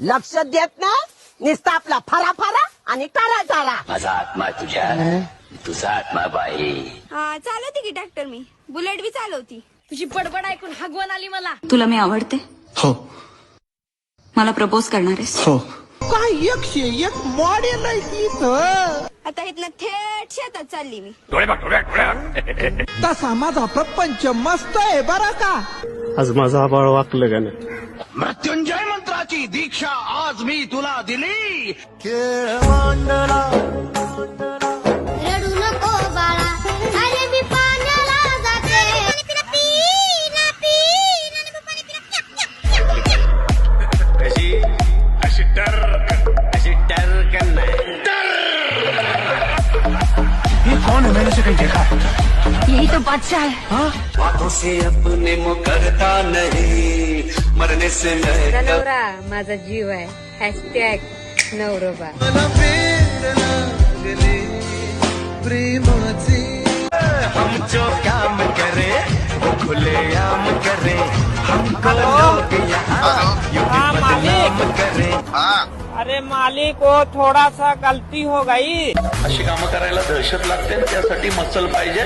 लक्ष देत ना नुसता आपला फरा फरा आणि टारा टारा. माझा आत्मा तुझ्या, तुझा आत्मा बाई. हा चालवते की ट्रॅक्टर मी, बुलेट बी चालवती. तुझी बडबड ऐकून हगवण आली मला. तुला मी आवडते? हो मला प्रपोज करणार आहेस? हो. काय 101 मॉडेल आहे तिथं. आता इथनं थेट शेतात चालली मी. तसा माझा प्रपंच मस्त आहे बरं का. आज माझा आबाळ वाकलं का नाही? मृत्युंजय मंत्राची दीक्षा आज मी तुला दिली. रडू नको बाळा, अरे मी पाण्याला जाते. अशी टर्क नाही. ये कौन है? मैंने से कहीं देखा है. यही तो बादशाह है. बातों से अपने मुकरता नहीं, मरने से मैं नवरा माझा जीव आहे. हॅशटॅग नवरोबा. हम जो काम करे वो खुलेआम करे. हमको लोग यहाँ यूं ही बदनाम करे. अरे मालिक वो थोड़ा सा गलती हो गई. अशी कामं करायला दहशत लागते, त्यासाठी मसल पाहिजे.